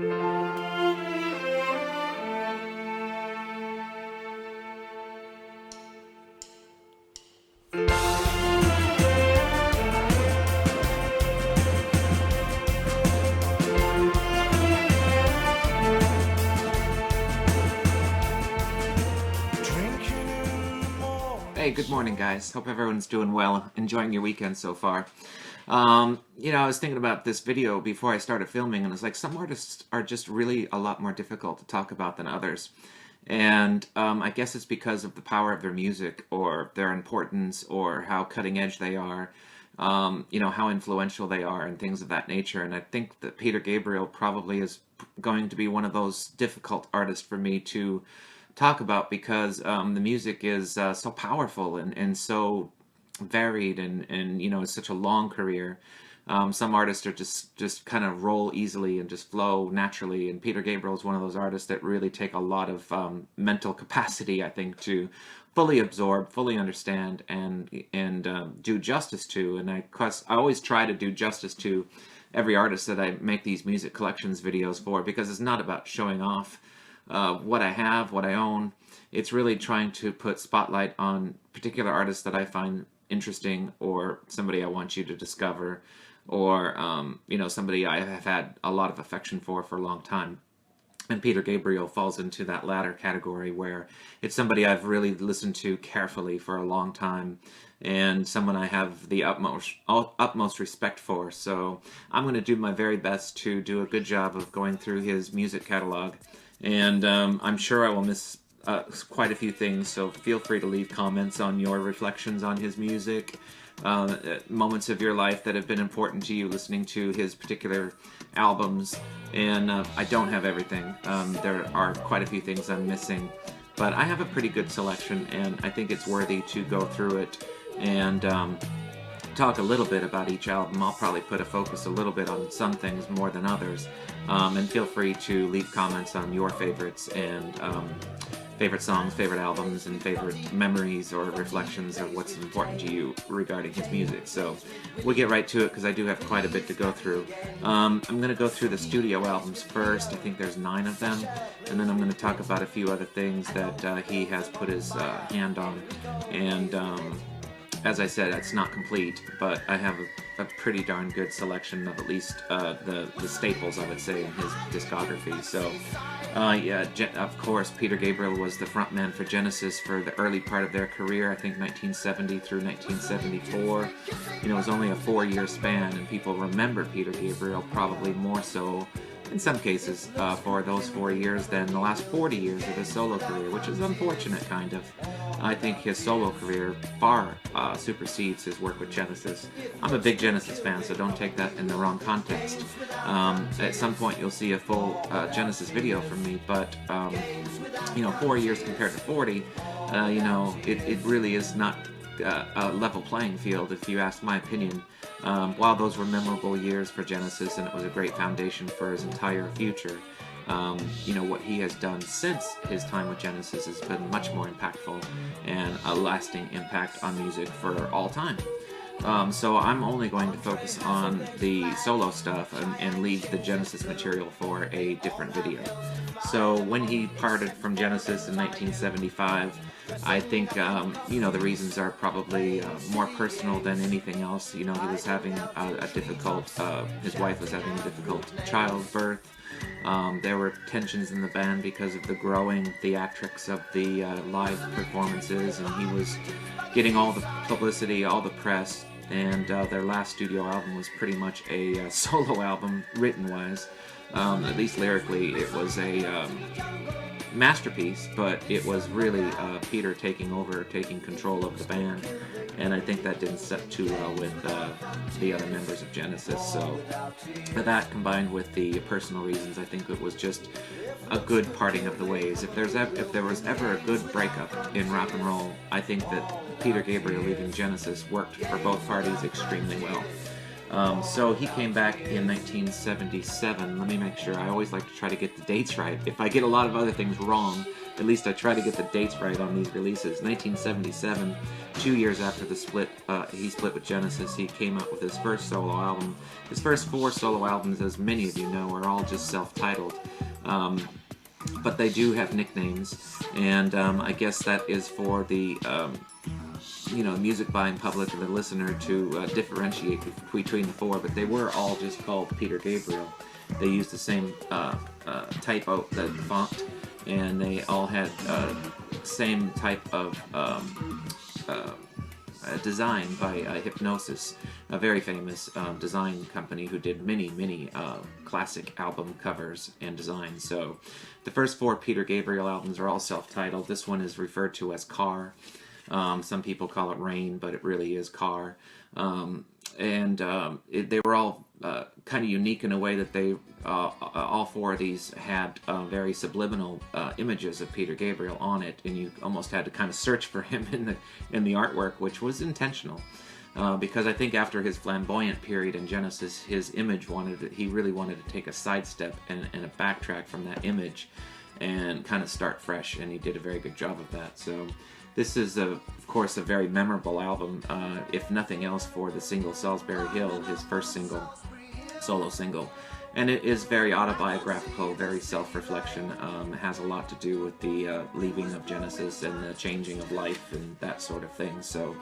Hey, good morning, guys. Hope everyone's doing well, enjoying your weekend so far. I was thinking about this video before I started filming, and it's like some artists are just really a lot more difficult to talk about than others. And I guess it's because of the power of their music, or their importance, or how cutting edge they are, how influential they are, and things of that nature. And I think that Peter Gabriel probably is going to be one of those difficult artists for me to talk about, because the music is so powerful and so varied, and it's such a long career. Some artists are just kind of roll easily and just flow naturally, and Peter Gabriel is one of those artists that really take a lot of mental capacity, I think, to fully absorb, fully understand, and do justice to. And I always try to do justice to every artist that I make these music collections videos for, because it's not about showing off what I have, what I own. It's really trying to put spotlight on particular artists that I find interesting, or somebody I want you to discover, or somebody I have had a lot of affection for a long time. And Peter Gabriel falls into that latter category, where it's somebody I've really listened to carefully for a long time, and someone I have the utmost respect for. So I'm going to do my very best to do a good job of going through his music catalog. And I'm sure I will miss quite a few things, so feel free to leave comments on your reflections on his music, moments of your life that have been important to you listening to his particular albums. And I don't have everything. There are quite a few things I'm missing, but I have a pretty good selection, and I think it's worthy to go through it and talk a little bit about each album. I'll probably put a focus a little bit on some things more than others, and feel free to leave comments on your favorites, and favorite songs, favorite albums, and favorite memories or reflections of what's important to you regarding his music. So we'll get right to it, because I do have quite a bit to go through. I'm going to go through the studio albums first. I think there's 9 of them, and then I'm going to talk about a few other things that he has put his hand on. And as I said, it's not complete, but I have a pretty darn good selection of at least the staples, I would say, in his discography. So, of course, Peter Gabriel was the frontman for Genesis for the early part of their career, I think 1970 through 1974. It was only a 4-year span, and people remember Peter Gabriel probably more so, in some cases, for those 4 years than the last 40 years of his solo career, which is unfortunate, kind of. I think his solo career far supersedes his work with Genesis. I'm a big Genesis fan, so don't take that in the wrong context. At some point you'll see a full Genesis video from me, but 4 years compared to 40, it really is not a level playing field, if you ask my opinion. While those were memorable years for Genesis, and it was a great foundation for his entire future, what he has done since his time with Genesis has been much more impactful, and a lasting impact on music for all time. So I'm only going to focus on the solo stuff and leave the Genesis material for a different video. So when he parted from Genesis in 1975, I think, the reasons are probably more personal than anything else. He was having his wife was having a difficult childbirth. There were tensions in the band because of the growing theatrics of the live performances, and he was getting all the publicity, all the press, and their last studio album was pretty much a solo album, written-wise. At least lyrically, it was a masterpiece, but it was really Peter taking control of the band, and I think that didn't set too well with the other members of Genesis. So that, combined with the personal reasons, I think it was just a good parting of the ways. If there was ever a good breakup in rock and roll, I think that Peter Gabriel leaving Genesis worked for both parties extremely well. So he came back in 1977. Let me make sure. I always like to try to get the dates right. If I get a lot of other things wrong, At least I try to get the dates right on these releases. 1977, 2 years after the split, he split with Genesis, he came out with his first solo album. His first 4 solo albums, as many of you know, are all just self-titled. But they do have nicknames, and I guess that is for the music buying public and the listener to differentiate between the 4, but they were all just called Peter Gabriel. They used the same typo, the font, and they all had same type of design by Hypnosis, a very famous design company who did many classic album covers and designs. So the first 4 Peter Gabriel albums are all self-titled. This one is referred to as Car. Some people call it Rain, but it really is Car. They were all kind of unique in a way that they, all 4 of these had very subliminal images of Peter Gabriel on it, and you almost had to kind of search for him in the artwork, which was intentional. Because I think after his flamboyant period in Genesis, his image he really wanted to take a sidestep and a backtrack from that image and kind of start fresh, and he did a very good job of that. So this is, of course, a very memorable album, if nothing else for the single Salisbury Hill, his first solo single. And it is very autobiographical, very self-reflection. It has a lot to do with the leaving of Genesis and the changing of life and that sort of thing. So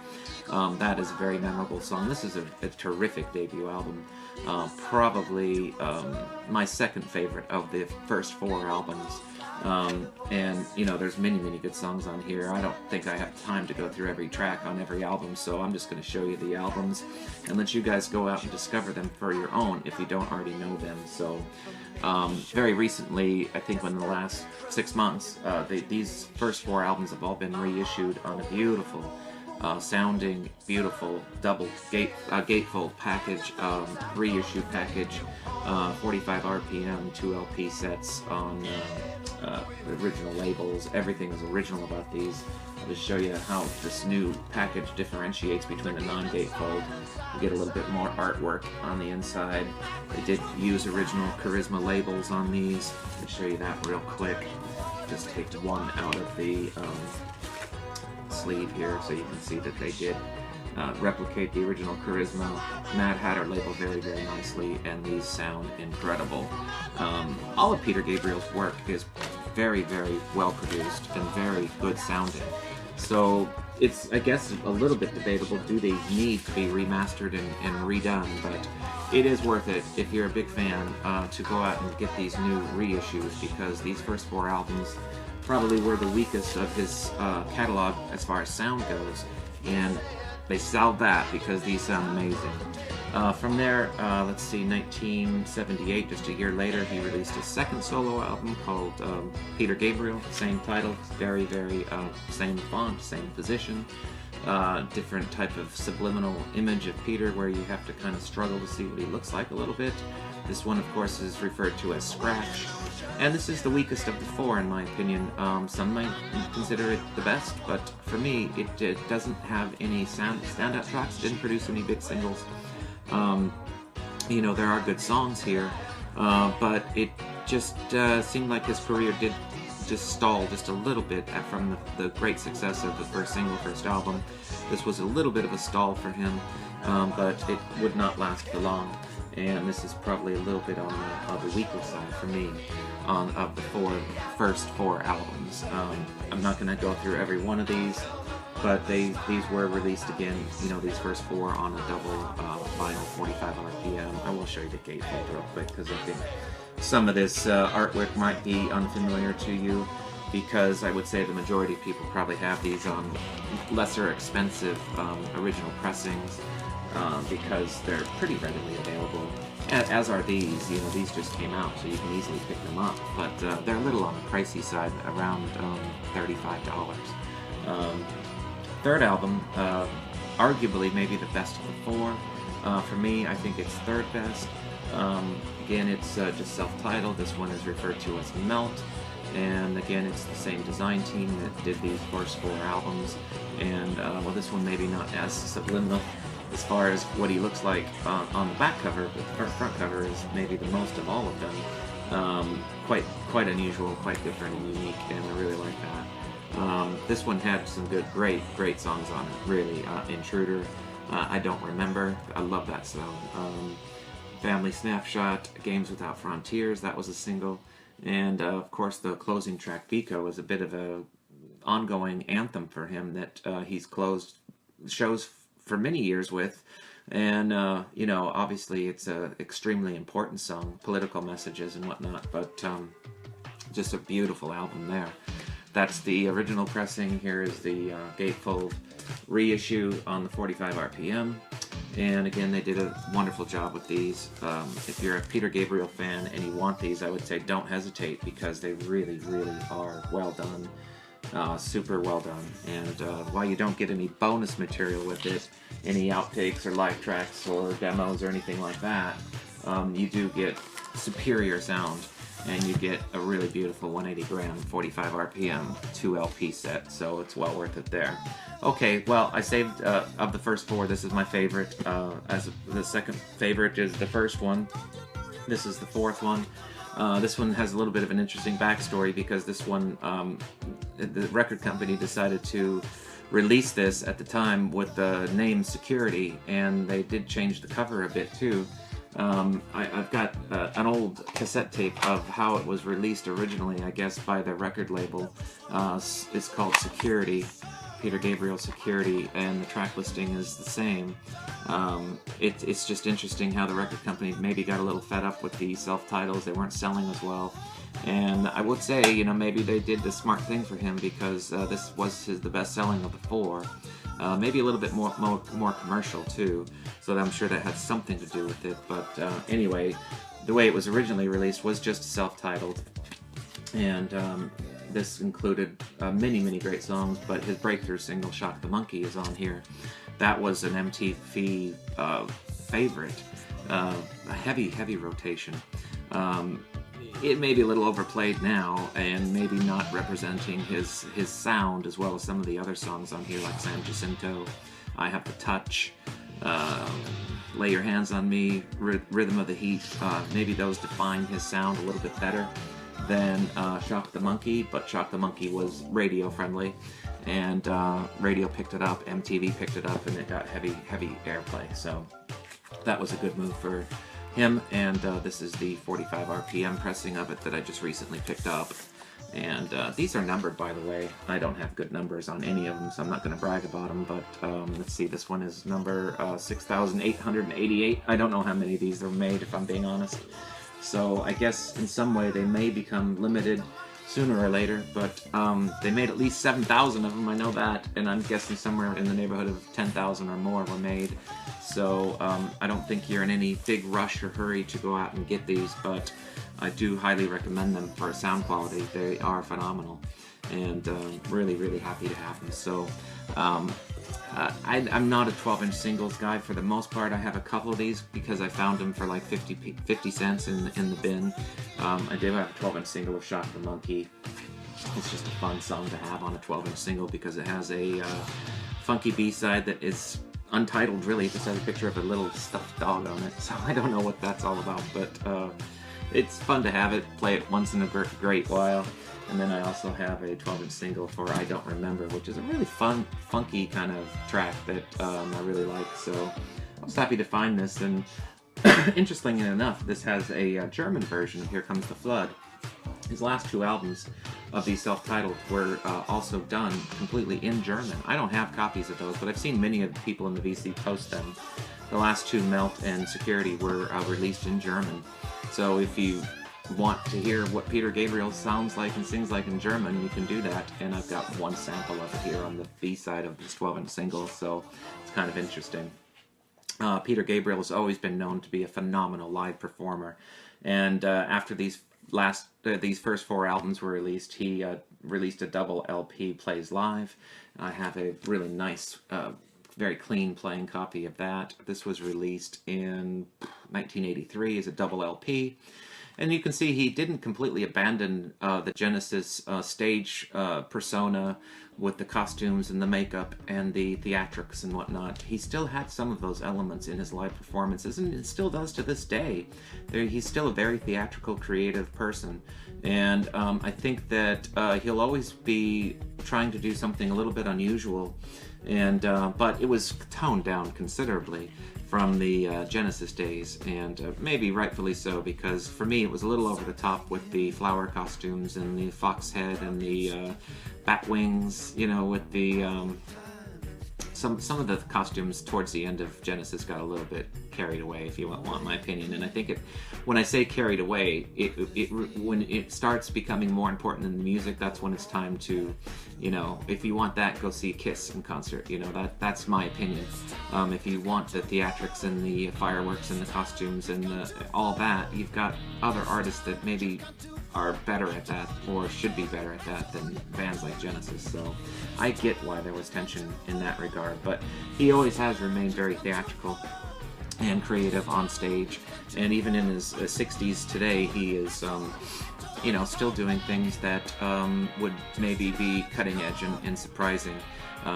that is a very memorable song. This is a terrific debut album. Probably my second favorite of the first 4 albums. And there's many good songs on here. I don't think I have time to go through every track on every album, so I'm just going to show you the albums and let you guys go out and discover them for your own if you don't already know them. So very recently, I think in the last 6 months, these first 4 albums have all been reissued on a beautiful sounding, beautiful double gatefold package, reissue package, 45 RPM, 2 LP sets on original labels. Everything is original about these. I'll just show you how this new package differentiates between the non-gatefold. You get a little bit more artwork on the inside. They did use original Charisma labels on these. I'll show you that real quick. Just take one out of the sleeve here so you can see that they did replicate the original Charisma Mad Hatter label very nicely, and these sound incredible. All of Peter Gabriel's work is very well produced and very good sounding. So it's, I guess, a little bit debatable, do they need to be remastered and redone, but it is worth it if you're a big fan to go out and get these new reissues, because these first 4 albums probably were the weakest of his catalog as far as sound goes, and they solved that because these sound amazing. From there, let's see, 1978, just a year later, he released his second solo album called Peter Gabriel, same title, very same font, same position, different type of subliminal image of Peter where you have to kind of struggle to see what he looks like a little bit. This one, of course, is referred to as Scratch, and this is the weakest of the 4 in my opinion. Some might consider it the best, but for me, it doesn't have any standout tracks, didn't produce any big singles. There are good songs here, but it just seemed like his career did just stall just a little bit from the great success of the first album. This was a little bit of a stall for him, but it would not last for long. And this is probably a little bit on the weaker side for me of the first four albums. I'm not going to go through every one of these, but these were released again, these first 4 on a double vinyl 45 RPM. I will show you the gatefold real quick because I think some of this artwork might be unfamiliar to you, because I would say the majority of people probably have these on lesser expensive original pressings, because they're pretty readily available, as are these. These just came out, so you can easily pick them up, but they're a little on the pricey side, around $35. Third album, arguably maybe the best of the 4. For me, I think it's third best. Again, it's just self-titled. This one is referred to as Melt, and again, it's the same design team that did these first 4 albums, and well, this one maybe not as subliminal as far as what he looks like on the back cover, but the front cover is maybe the most of all of them. Quite unusual, quite different and unique, and I really like that. This one had some great songs on it, really. Intruder, I Don't Remember, I love that song. Family Snapshot, Games Without Frontiers, that was a single. And of course the closing track, Vico, is a bit of a ongoing anthem for him that he's closed shows for many years with. And, you know, obviously it's a extremely important song, political messages and whatnot, but just a beautiful album there. That's the original pressing. Here is the gatefold reissue on the 45 RPM. And again, they did a wonderful job with these. If you're a Peter Gabriel fan and you want these, I would say don't hesitate, because they really are well done. Super well done. And while you don't get any bonus material with it, any outtakes or live tracks or demos or anything like that, you do get superior sound, and you get a really beautiful 180 gram 45 RPM 2 LP set, so it's well worth it there. Okay, well, I saved of the first four, this is my favorite. As the second favorite is the first one. This is the fourth one. This one has a little bit of an interesting backstory, because this one, the record company decided to release this at the time with the name Security, and they did change the cover a bit too. I've got an old cassette tape of how it was released originally, I guess, by the record label. It's called Security, Peter Gabriel Security, and the track listing is the same. It's just interesting how the record company maybe got a little fed up with the self-titles. They weren't selling as well. And I would say, you know, maybe they did the smart thing for him, because this was the best-selling of the four. Maybe a little bit more commercial too, so I'm sure that had something to do with it. But anyway, the way it was originally released was just self-titled, and this included many great songs. But his breakthrough single, "Shock the Monkey," is on here. That was an MTV favorite, a heavy rotation. It may be a little overplayed now, and maybe not representing his sound as well as some of the other songs on here, like San Jacinto, I Have the Touch, Lay Your Hands on Me, Rhythm of the Heat. Maybe those define his sound a little bit better than Shock the Monkey, but Shock the Monkey was radio friendly, and radio picked it up, MTV picked it up, and it got heavy airplay. So that was a good move for him. And this is the 45 RPM pressing of it that I just recently picked up. And these are numbered, by the way. I don't have good numbers on any of them, so I'm not going to brag about them. But let's see, this one is number 6,888. I don't know how many of these are made, if I'm being honest. So I guess in some way they may become limited sooner or later, but they made at least 7,000 of them, I know that, and I'm guessing somewhere in the neighborhood of 10,000 or more were made. So I don't think you're in any big rush or hurry to go out and get these, but I do highly recommend them for sound quality. They are phenomenal, and really happy to have them. So I'm not a 12-inch singles guy for the most part. I have a couple of these because I found them for like 50 cents in the bin. I do have a 12-inch single of Shock the Monkey. It's just a fun song to have on a 12-inch single, because it has a funky B-side that is untitled, really. It just has a picture of a little stuffed dog on it, so I don't know what that's all about, but it's fun to have it, play it once in a great while. And then I also have a 12-inch single for I Don't Remember, which is a really fun, funky kind of track that I really like. So I was happy to find this, and interestingly enough, this has a German version of Here Comes the Flood. His last two albums of these self-titled were also done completely in German. I don't have copies of those, but I've seen many of the people in the VC post them. The last two, Melt and Security, were released in German. So if you want to hear what Peter Gabriel sounds like and sings like in German, you can do that. And I've got one sample of it here on the B-side of this 12-inch single, so it's kind of interesting. Peter Gabriel has always been known to be a phenomenal live performer, and after these first four albums were released, he released a double LP, Plays Live. I have a really nice, very clean playing copy of that. This was released in 1983 as a double LP. And you can see he didn't completely abandon the Genesis stage persona with the costumes and the makeup and the theatrics and whatnot. He still had some of those elements in his live performances, and it still does to this day. He's still a very theatrical, creative person. And I think that he'll always be trying to do something a little bit unusual, and but it was toned down considerably from the Genesis days, and maybe rightfully so, because for me it was a little over the top with the flower costumes and the fox head and the bat wings, you know, with the some of the costumes towards the end of Genesis got a little bit carried away, if you want my opinion. And I think when I say carried away, when it starts becoming more important than the music, that's when it's time to, you know, if you want that, go see Kiss in concert. You know, that's my opinion. If you want the theatrics and the fireworks and the costumes and all that, you've got other artists that maybe are better at that, or should be better at that, than bands like Genesis. So I get why there was tension in that regard, but he always has remained very theatrical and creative on stage, and even in his 60s today, he is you know, still doing things that would maybe be cutting edge and surprising.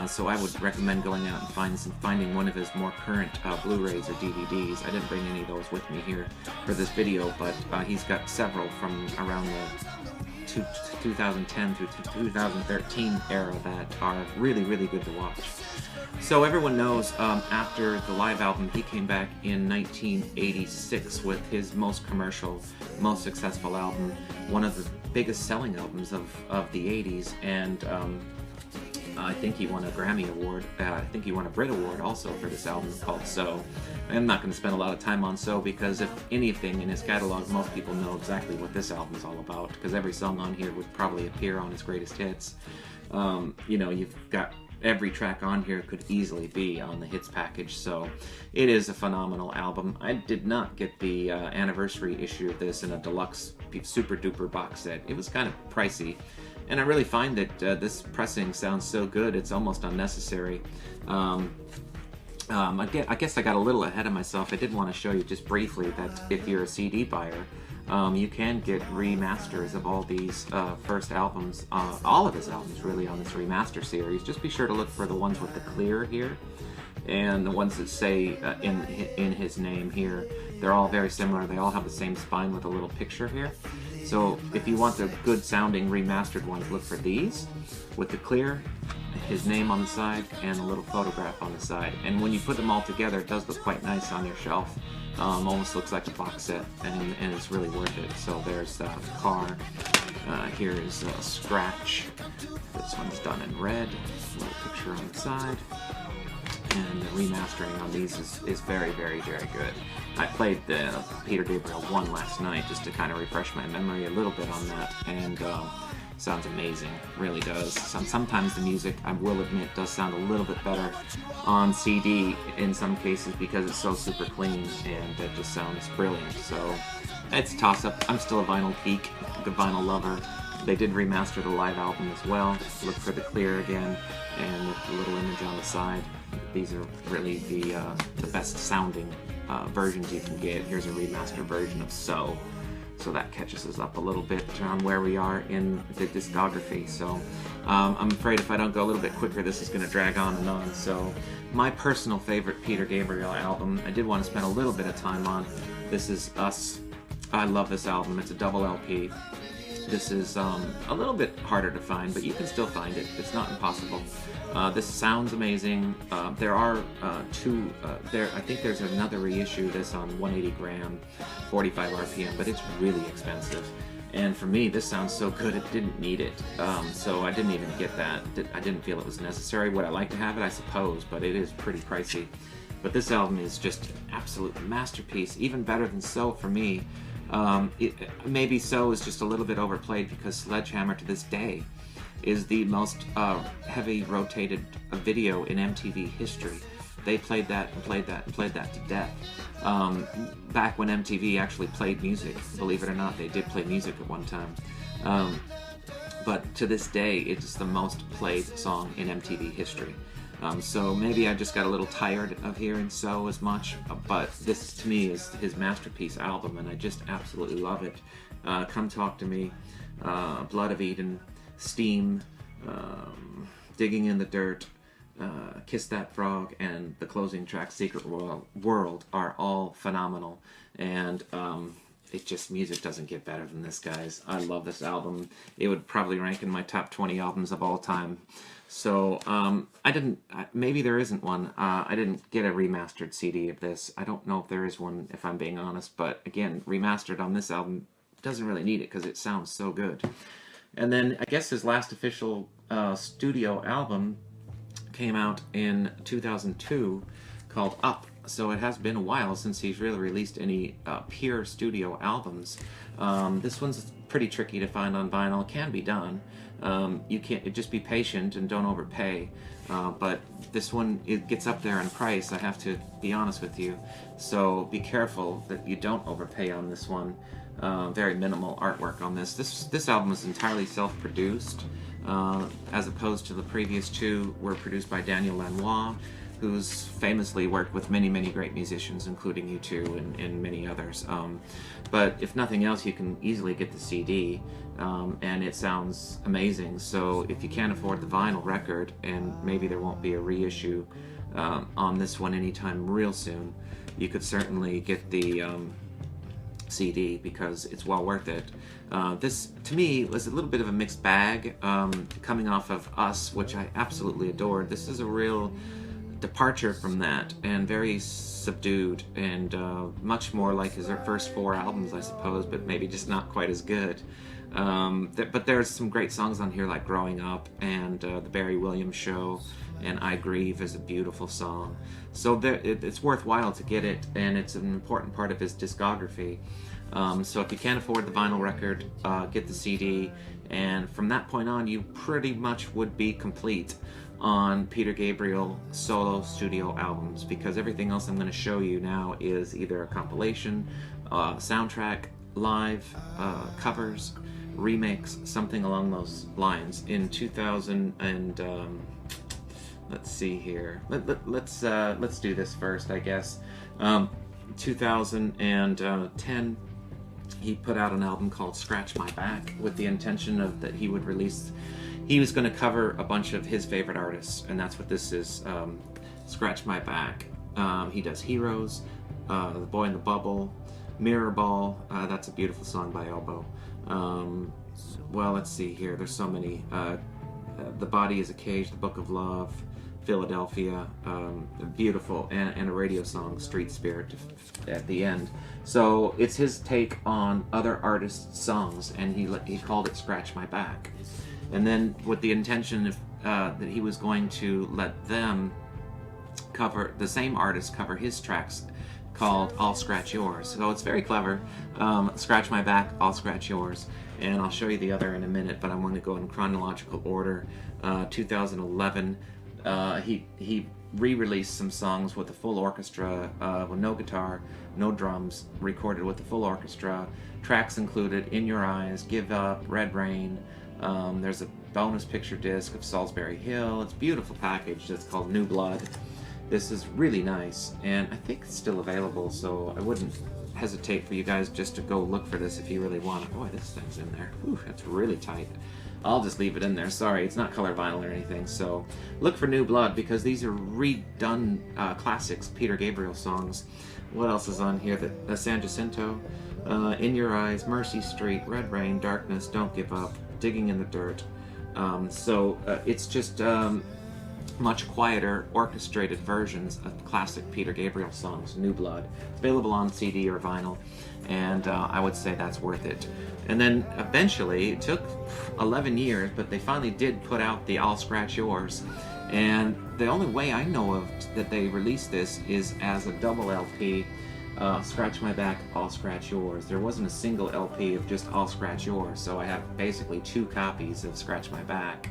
So I would recommend going out and finding one of his more current Blu-rays or DVDs. I didn't bring any of those with me here for this video, but he's got several from around the 2010 through 2013 era that are really, really good to watch. So everyone knows after the live album, he came back in 1986 with his most commercial, most successful album, one of the biggest selling albums of the 80s, and I think he won a Grammy Award. I think he won a Brit Award also for this album called So. I'm not going to spend a lot of time on So, because if anything in his catalog, most people know exactly what this album is all about, because every song on here would probably appear on his greatest hits. You know, you've got every track on here could easily be on the hits package, so it is a phenomenal album. I did not get the anniversary issue of this in a deluxe super duper box set. It was kind of pricey, and I really find that this pressing sounds so good it's almost unnecessary. I guess I got a little ahead of myself. I did want to show you just briefly that if you're a CD buyer, you can get remasters of all these first albums, all of his albums really, on this remaster series. Just be sure to look for the ones with the clear here, and the ones that say in his name here. They're all very similar. They all have the same spine with a little picture here. So if you want the good sounding remastered ones, look for these with the clear, his name on the side, and a little photograph on the side. And when you put them all together, it does look quite nice on your shelf. Almost looks like a box set, and it's really worth it. So there's the car. Here is Scratch. This one's done in red. A little picture on the side. And the remastering on these is very, very, very good. I played the Peter Gabriel 1 last night just to kind of refresh my memory a little bit on that, and sounds amazing, really does. Sometimes the music, I will admit, does sound a little bit better on CD in some cases because it's so super clean, and it just sounds brilliant. So it's a toss-up. I'm still a vinyl geek, a vinyl lover. They did remaster the live album as well. Look for the clear again, and with the little image on the side. These are really the best sounding versions you can get. Here's a remastered version of So that catches us up a little bit on where we are in the discography. So I'm afraid if I don't go a little bit quicker, this is going to drag on and on. So my personal favorite Peter Gabriel album, I did want to spend a little bit of time on. This is Us. I love this album. It's a double LP. This is a little bit harder to find, but you can still find it. It's not impossible. This sounds amazing. There are two, I think there's another reissue of this on 180 gram, 45 RPM, but it's really expensive. And for me, this sounds so good, it didn't need it. So I didn't even get that. I didn't feel it was necessary. Would I like to have it? I suppose, but it is pretty pricey. But this album is just an absolute masterpiece, even better than So for me. Maybe So is just a little bit overplayed because Sledgehammer to this day is the most heavy rotated video in MTV history. They played that and played that and played that to death. Back when MTV actually played music, believe it or not, they did play music at one time. But to this day, it's the most played song in MTV history. So maybe I just got a little tired of hearing So as much, but this to me is his masterpiece album, and I just absolutely love it. Come Talk to Me, Blood of Eden, Steam, Digging in the Dirt, Kiss That Frog, and the closing track, Secret World, are all phenomenal. And music doesn't get better than this, guys. I love this album. It would probably rank in my top 20 albums of all time. So maybe there isn't one. I didn't get a remastered CD of this. I don't know if there is one, if I'm being honest. But again, remastered on this album doesn't really need it because it sounds so good. And then I guess his last official studio album came out in 2002 called Up. So it has been a while since he's really released any pure studio albums. This one's pretty tricky to find on vinyl. It can be done. You can't just be patient and don't overpay. But this one, it gets up there in price, I have to be honest with you. So be careful that you don't overpay on this one. Very minimal artwork on this. This album is entirely self-produced, as opposed to the previous two were produced by Daniel Lanois, who's famously worked with many, many great musicians, including U2 and many others. But if nothing else, you can easily get the CD, and it sounds amazing. So if you can't afford the vinyl record, and maybe there won't be a reissue on this one anytime real soon, you could certainly get the CD because it's well worth it. This, to me, was a little bit of a mixed bag, coming off of Us, which I absolutely adored. This is a real departure from that, and very subdued, and much more like his first four albums, I suppose, but maybe just not quite as good. But there's some great songs on here like Growing Up and The Barry Williams Show, and I Grieve is a beautiful song. So it's worthwhile to get it, and it's an important part of his discography. So if you can't afford the vinyl record, get the CD, and from that point on you pretty much would be complete on Peter Gabriel solo studio albums, because everything else I'm going to show you now is either a compilation, soundtrack, live, covers, remakes, something along those lines. In 2000 and let's see here. Let's do this first, I guess. 2010, he put out an album called Scratch My Back with the intention of that he would release. He was going to cover a bunch of his favorite artists, and that's what this is. Scratch My Back. He does Heroes, The Boy in the Bubble, Mirror Ball. That's a beautiful song by Elbow. Well, let's see here. There's so many. The Body is a Cage, The Book of Love, Philadelphia, beautiful, and a radio song, Street Spirit, at the end. So it's his take on other artists' songs, and he called it Scratch My Back. And then with the intention of, that he was going to let them cover, the same artist cover his tracks, called I'll Scratch Yours. So it's very clever. Scratch My Back, I'll Scratch Yours. And I'll show you the other in a minute, but I'm going to go in chronological order. 2011, he re-released some songs with a full orchestra, with no guitar, no drums, recorded with the full orchestra. Tracks included In Your Eyes, Give Up, Red Rain. There's a bonus picture disc of Salisbury Hill. It's a beautiful package that's called New Blood. This is really nice, and I think it's still available, so I wouldn't hesitate for you guys just to go look for this if you really want it. Boy, this thing's in there. Whew, that's really tight. I'll just leave it in there. Sorry, it's not color vinyl or anything, so look for New Blood, because these are redone classics, Peter Gabriel songs. What else is on here? San Jacinto, In Your Eyes, Mercy Street, Red Rain, Darkness, Don't Give Up, Digging in the Dirt. It's just much quieter, orchestrated versions of classic Peter Gabriel songs, New Blood. It's available on CD or vinyl, and I would say that's worth it. And then eventually, it took 11 years, but they finally did put out the I'll Scratch Yours. And the only way I know of that they released this is as a double LP, Scratch My Back, I'll Scratch Yours. There wasn't a single LP of just I'll Scratch Yours, so I have basically 2 copies of Scratch My Back.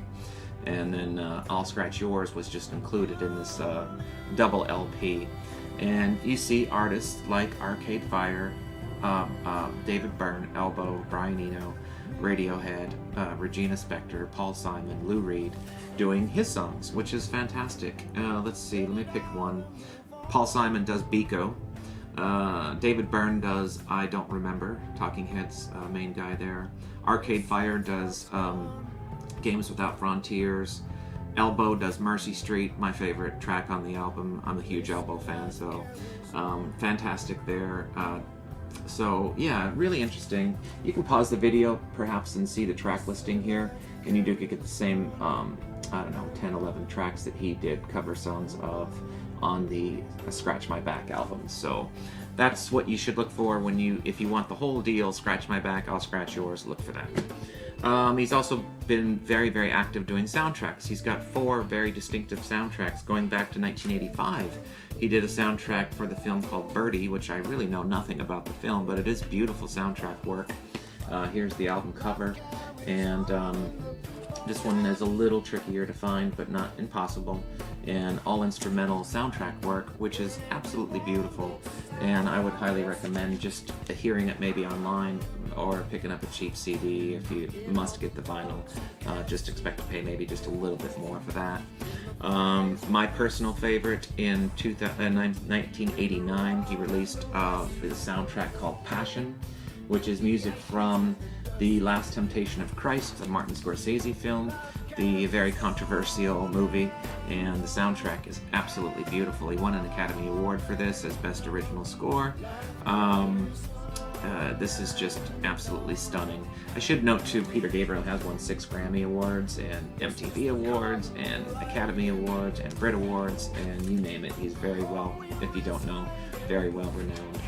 And then I'll Scratch Yours was just included in this double LP. And you see artists like Arcade Fire, David Byrne, Elbow, Brian Eno, Radiohead, Regina Spektor, Paul Simon, Lou Reed, doing his songs, which is fantastic. Let's see, let me pick one. Paul Simon does Biko. David Byrne does I Don't Remember, Talking Heads main guy there. Arcade Fire does Games Without Frontiers. Elbow does Mercy Street, my favorite track on the album. I'm a huge Elbow fan, so fantastic there. So yeah, really interesting. You can pause the video perhaps and see the track listing here, and you do get the same, I don't know, 10, 11 tracks that he did cover songs of on the Scratch My Back album. So that's what you should look for when if you want the whole deal, Scratch My Back, I'll Scratch Yours, look for that. He's also been very, very active doing soundtracks. He's got 4 very distinctive soundtracks going back to 1985. He did a soundtrack for the film called Birdie, which I really know nothing about the film, but it is beautiful soundtrack work. Here's the album cover, and this one is a little trickier to find, but not impossible, and all instrumental soundtrack work, which is absolutely beautiful, and I would highly recommend just hearing it maybe online or picking up a cheap CD if you must get the vinyl. Just expect to pay maybe just a little bit more for that. My personal favorite, in 1989, he released the soundtrack called Passion, which is music from The Last Temptation of Christ, the Martin Scorsese film, the very controversial movie, and the soundtrack is absolutely beautiful. He won an Academy Award for this as Best Original Score. This is just absolutely stunning. I should note too, Peter Gabriel has won 6 Grammy Awards, and MTV Awards, and Academy Awards, and Brit Awards, and you name it. He's very well, if you don't know, very well renowned.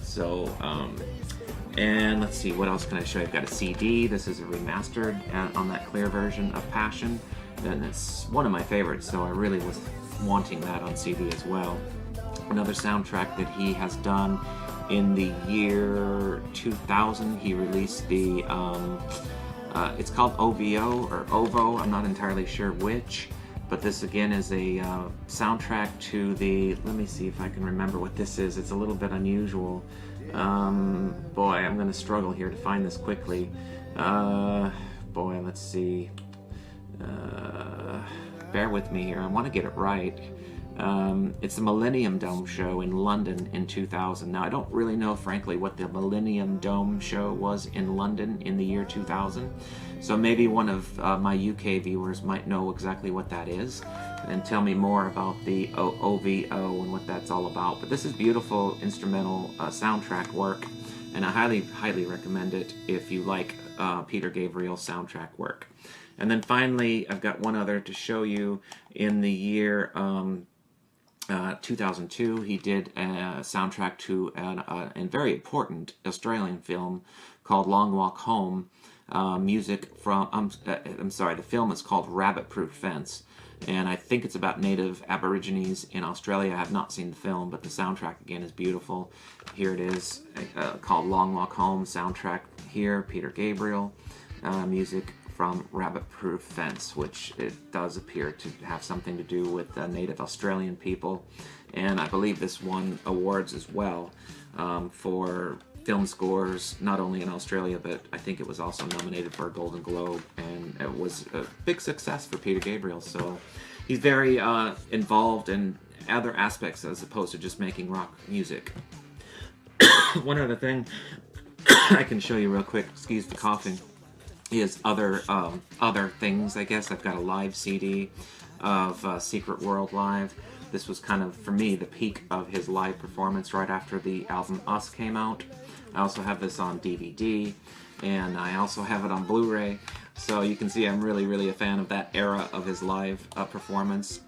So, and let's see, what else can I show you? I've got a CD. This is a remastered on that clear version of Passion, and it's one of my favorites, so I really was wanting that on CD as well. Another soundtrack that he has done in the year 2000, he released the, it's called OVO or OVO, I'm not entirely sure which, but this again is a soundtrack to the, let me see if I can remember what this is. It's a little bit unusual. Boy, I'm going to struggle here to find this quickly. Boy, let's see. Bear with me here, I want to get it right. It's the Millennium Dome show in London in 2000. Now, I don't really know, frankly, what the Millennium Dome show was in London in the year 2000. So maybe one of my UK viewers might know exactly what that is and tell me more about the OVO and what that's all about. But this is beautiful instrumental soundtrack work, and I highly, highly recommend it if you like Peter Gabriel's soundtrack work. And then finally, I've got one other to show you. In the year 2002, he did a soundtrack to a very important Australian film called Long Walk Home. Music from, I'm sorry, the film is called Rabbit Proof Fence, and I think it's about native Aborigines in Australia. I have not seen the film, but the soundtrack again is beautiful. Here it is, called Long Walk Home soundtrack here, Peter Gabriel, music from Rabbit Proof Fence, which it does appear to have something to do with native Australian people, and I believe this won awards as well for film scores, not only in Australia, but I think it was also nominated for a Golden Globe, and it was a big success for Peter Gabriel. So he's very involved in other aspects as opposed to just making rock music. One other thing I can show you real quick, excuse the coughing, is other things, I guess. I've got a live CD of Secret World Live. This was kind of, for me, the peak of his live performance right after the album Us came out. I also have this on DVD, and I also have it on Blu-ray. So you can see I'm really, really a fan of that era of his live performance.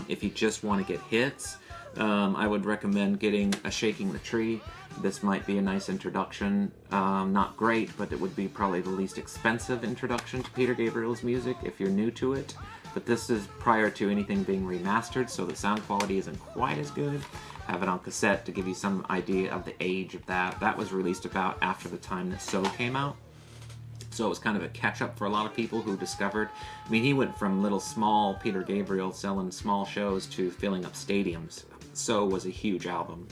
If you just want to get hits, I would recommend getting a Shaking the Tree. This might be a nice introduction. Not great, but it would be probably the least expensive introduction to Peter Gabriel's music if you're new to it. But this is prior to anything being remastered, so the sound quality isn't quite as good. Have it on cassette to give you some idea of the age of that. That was released about after the time that So came out. So it was kind of a catch-up for a lot of people who discovered, I mean, he went from little small Peter Gabriel selling small shows to filling up stadiums So was a huge album.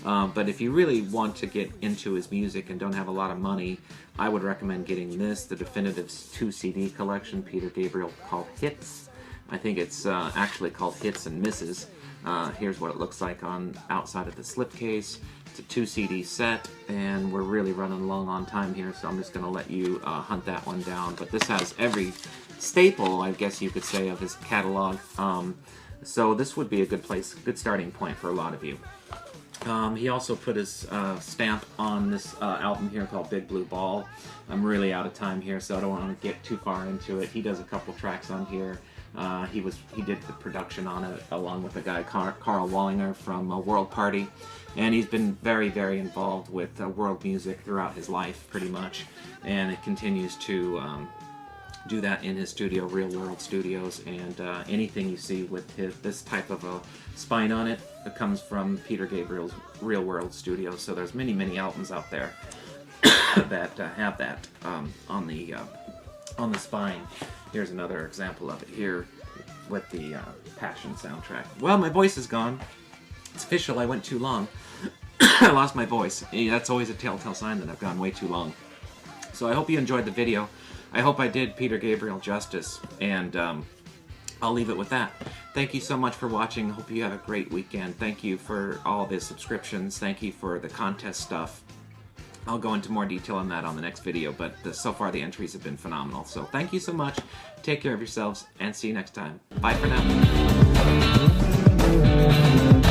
But if you really want to get into his music and don't have a lot of money, I would recommend getting this, the definitive 2 CD collection Peter Gabriel called Hits. I think it's actually called Hits and Misses. Here's what it looks like on outside of the slipcase. It's a 2 CD set, and we're really running long on time here, so I'm just going to let you hunt that one down. But this has every staple, I guess you could say, of his catalog. So this would be a good place, good starting point for a lot of you. He also put his stamp on this album here called Big Blue Ball. I'm really out of time here, so I don't want to get too far into it. He does a couple tracks on here. He did the production on it along with the guy Carl Wallinger from World Party, and he's been very, very involved with world music throughout his life, pretty much, and it continues to do that in his studio, Real World Studios, and anything you see with this type of a spine on it, it comes from Peter Gabriel's Real World Studios. So there's many, many albums out there that have that on the spine. Here's another example of it here with the Passion soundtrack. Well, my voice is gone. It's official, I went too long. I lost my voice. That's always a telltale sign that I've gone way too long. So I hope you enjoyed the video. I hope I did Peter Gabriel justice, and I'll leave it with that. Thank you so much for watching. Hope you have a great weekend. Thank you for all the subscriptions. Thank you for the contest stuff. I'll go into more detail on that on the next video, but so far the entries have been phenomenal. So thank you so much. Take care of yourselves, and see you next time. Bye for now.